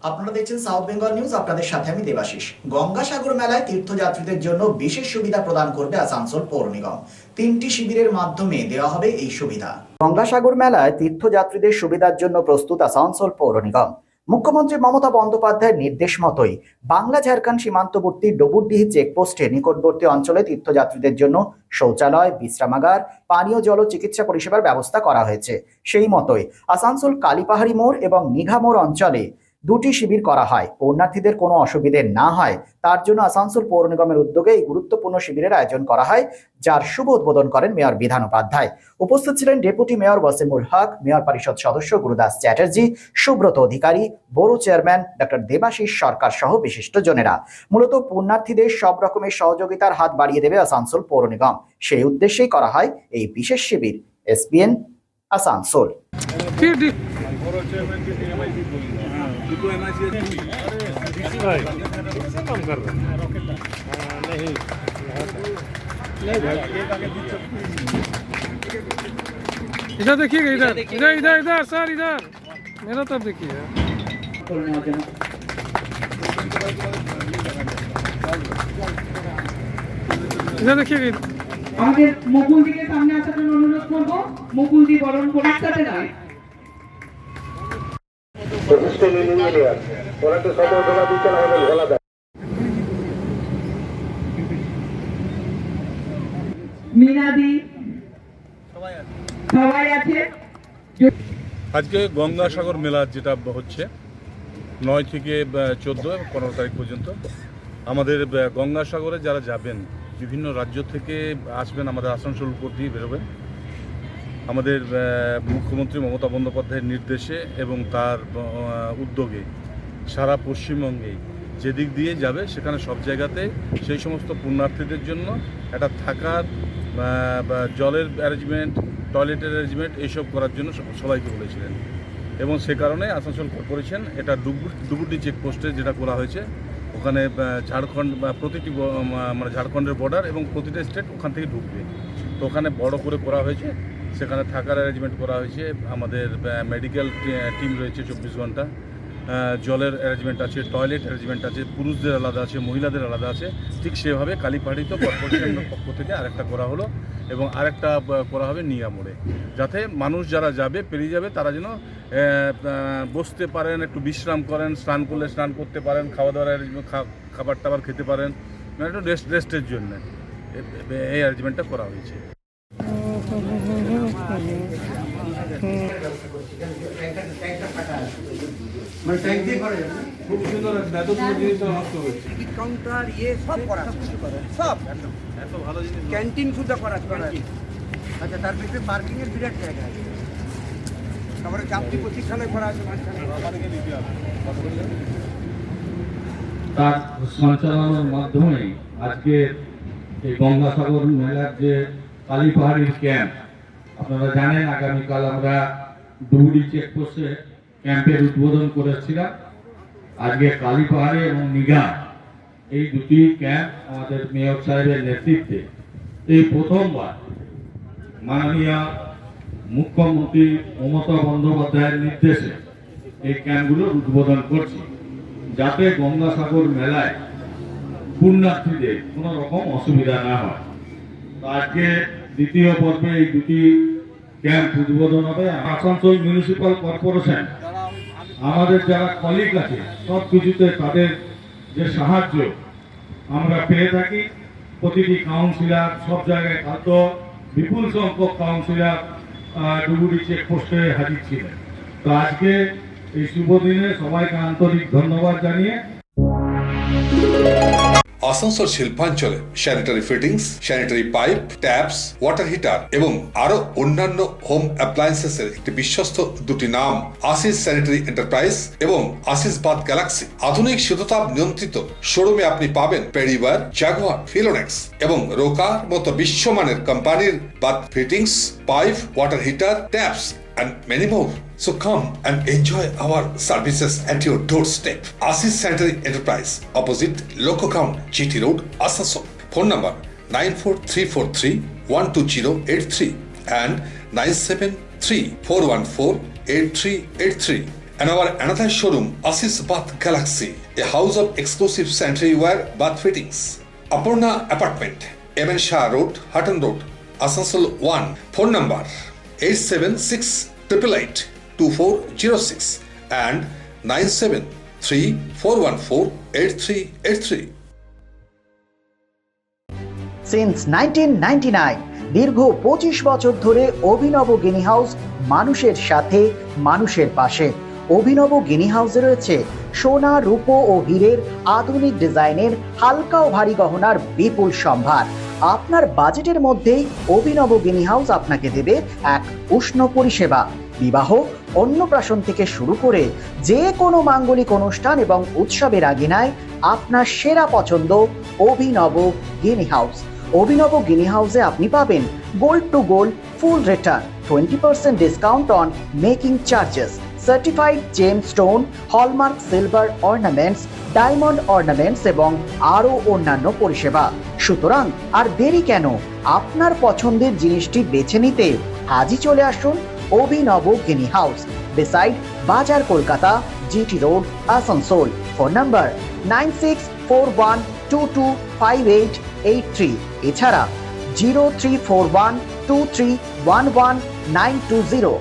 আপনারা দেখছেন south Bengal news. আপনাদের সাথে আমি দেবাশিস। গঙ্গাসাগর মেলায় তীর্থযাত্রীদের জন্য বিশেষ সুবিধা প্রদান করবে আসানসোল পৌর নিগম। 3টি শিবিরের মাধ্যমে দেওয়া হবে এই সুবিধা। গঙ্গাসাগর মেলায় তীর্থযাত্রীদের সুবিধার জন্য প্রস্তুত আসানসোল পৌর নিগম। মুখ্যমন্ত্রী মমতা বন্দ্যোপাধ্যায়ের নির্দেশ মতোই বাংলা ঝাড়খণ্ড সীমান্তবর্তী ডবুরডিহি চেকপোস্টে নিকটবর্তী অঞ্চলে তীর্থযাত্রীদের জন্য শৌচালয়, বিশ্রামাগার, পানীয় জল ও চিকিৎসা পরিষেবার ব্যবস্থা করা হয়েছে। সেই মতোই আসানসোল কালীপাহাড়ি মোড় এবং নিঘা মোড় অঞ্চলে 2টি শিবির করা হয়। পৌরনার্থীদের কোনো অসুবিধে না হয় তার জন্য আসানসোল পৌর নিগমের উদ্যোগে এই গুরুত্বপূর্ণ শিবিরের আয়োজন করা হয়, যার শুভ উদ্বোধন করেন মেয়র বিধান উপাধ্যায়। উপস্থিত ছিলেন ডেপুটি মেয়র ওয়াসিমুল হক, মেয়র পরিষদ সদস্য গুরুদাস চ্যাটার্জি, সুব্রত অধিকারী, বড়ো চেয়ারম্যান ডক্টর দেবাশিস সরকার সহ বিশিষ্টজনেরা। মূলত পুণ্যার্থীদের সব রকমের সহযোগিতার হাত বাড়িয়ে দেবে আসানসোল পৌর নিগম। সেই উদ্দেশ্যেই করা হয় এই বিশেষ শিবির। এসপিএন আসানসোল। इधर देखिएगा, इधर इधर इधर इधर सर, इधर मेरा तरफ देखिए। इधर देखिएगा। আমাদের মুকুলদিকে সামনে আসার জন্য অনুরোধ করব। মুকুলদি বরণ পরিষ্কারে নয়। মিনাদি সবাই আছে। আজকে গঙ্গাসাগর মেলা যেটা হচ্ছে 9 থেকে 14 এবং 15 তারিখ পর্যন্ত আমাদের গঙ্গাসাগরে যারা যাবেন বিভিন্ন রাজ্য থেকে আসবেন, আমাদের আসানসোল উপর দিয়ে বেরোবেন। আমাদের মুখ্যমন্ত্রী মমতা বন্দ্যোপাধ্যায়ের নির্দেশে এবং তার উদ্যোগে সারা পশ্চিমবঙ্গেই যেদিক দিয়ে যাবে সেখানে সব জায়গাতে সেই সমস্ত পুণ্যার্থীদের জন্য একটা থাকার জলের অ্যারেঞ্জমেন্ট, টয়লেটের অ্যারেঞ্জমেন্ট এইসব করার জন্য সবাইকে বলেছিলেন। এবং সে কারণে আসানসোল কর্পোরেশন এটা ডুবুরডি চেকপোস্টে যেটা করা হয়েছে, ওখানে ঝাড়খণ্ড প্রতিটি মানে ঝাড়খণ্ডের বর্ডার এবং প্রতিটা স্টেট ওখান থেকে ঢুকবে। তো ওখানে বড় করে করা হয়েছে, সেখানে থাকার অ্যারেঞ্জমেন্ট করা হয়েছে। আমাদের মেডিকেল টিম রয়েছে 24 ঘন্টা, জলের অ্যারেঞ্জমেন্ট আছে, টয়লেট অ্যারেঞ্জমেন্ট আছে, পুরুষদের আলাদা আছে, মহিলাদের আলাদা আছে। ঠিক সেভাবে কালীপাহাড়িতে কর্পোরেশনের পক্ষ থেকে আরেকটা করা হলো এবং আরেকটা করা হবে নিঘা মোড়ে, যাতে মানুষ যারা যাবে পেরিয়ে যাবে তারা যেন বসতে পারেন, একটু বিশ্রাম করেন, স্নান করলে স্নান করতে পারেন, খাওয়া দাওয়ার অ্যারেঞ্জমেন্ট, খাবার টাবার খেতে পারেন, মানে একটু রেস্টের জন্য এই অ্যারেঞ্জমেন্টটা করা হয়েছে। খুব সুন্দর এত সুন্দর জিনিস নষ্ট হয়েছে। কাউন্টার ইয়ে সব করা, সব এত ভালো জিনিস, ক্যান্টিন সুদ্ধা করা। আচ্ছা, তার ভিতরে পার্কিং এর বিরাট জায়গা আছে। তারপরে যাত্রী প্রতীক্ষালয় করা আছে মাঝখানে। তার সঞ্চালনের মাধ্যমে আজকে এই গঙ্গাসাগর মেলার যে কালীপাহাড়ির ক্যাম্প, আপনারা জানেন আগামীকাল আমরা ডুবুরি চেকপোস্টে ক্যাম্পের উদ্বোধন করেছিলাম। আজকে কালীপাহাড়ি এবং নিঘা এই 2টি ক্যাম্প আমাদের মেয়র সাহেবের নেতৃত্বে এই প্রথমবার মাননীয় মুখ্যমন্ত্রী মমতা বন্দ্যোপাধ্যায়ের নির্দেশে এই ক্যাম্পগুলোর উদ্বোধন করছি, যাতে গঙ্গাসাগর মেলায় পুণ্যার্থীদের কোনো রকম অসুবিধা না হয়। আজকে দ্বিতীয় পর্বে এই 2টি ক্যাম্প উদ্বোধন হবে। আসানসোল মিউনিসিপ্যাল কর্পোরেশন আমাদের যারা কলিগ আছে সব কিছুতে তাদের যে সাহায্য আমরা পেয়ে থাকি। প্রতিটি কাউন্সিলর সব জায়গায় খাদ্য বিপুল সংখ্যক কাউন্সিলর ডুবুরি চেকপোস্টে হাজির ছিলেন। তো আজকে এই শুভ দিনে সবাইকে আন্তরিক ধন্যবাদ জানিয়ে আসানসোল শিল্পাঞ্চলে sanitary fittings, sanitary pipe, taps, water heater এবং আরো অন্যান্য হোম অ্যাপ্লায়েন্সেসের একটি বিশ্বস্ত 2টি নাম আশিস স্যানিটারি এন্টারপ্রাইজ এবং আশিস বাথ গ্যালাক্সি। আধুনিক শীততাপ নিয়ন্ত্রিত শোরুমে আপনি পাবেন পেরিবার, জাগুয়ার, ফিলোনেক্স এবং রোকার মতো বিশ্বমানের কোম্পানির bath fittings, pipe, water heater, taps and many more. So come and enjoy our services at your doorstep. Asis Sanitary Enterprise, opposite Loco Ground, GT Road, Asansol. Phone number 94343 12083 and 973 414 8383. And our another showroom, Asis Bath Galaxy, a house of exclusive sanitary ware bath fittings. Apurna Apartment, MN Shah Road, Hutton Road, Asansol 1. Phone number 876882406 and 9734148383. Since 1999 দীর্ঘ 25 বছর ধরে অভিনব গিনি house মানুষের সাথে মানুষের পাশে। অভিনব গিনি হাউসে রয়েছে সোনা, রূপো ও হীরের আধুনিক ডিজাইনের হালকা ও ভারী গহনার বিপুল সম্ভার। আপনার বাজেটের মধ্যেই অভিনব গিনি হাউস আপনাকে দেবে এক উষ্ণ পরিষেবা। বিবাহ, অন্নপ্রাশন থেকে শুরু করে যে কোনো মাঙ্গলিক অনুষ্ঠান এবং উৎসবের আগিনায় আপনার সেরা পছন্দ অভিনব গিনি হাউস। অভিনব গিনি হাউসে আপনি পাবেন gold to gold full return, 20% discount on making charges, certified gem stone, hallmark silver ornaments, diamond ornaments এবং আরও অন্যান্য পরিষেবা। সুতরাং আর দেরি কেন? আপনার পছন্দের জিনিসটি বেছে নিতে আজই চলে আসুন অভিনব গিনি হাউস, বিসাইড বাজার Kolkata, GT road, Asansol. Phone number 9641225883, এছাড়া 03412311 920।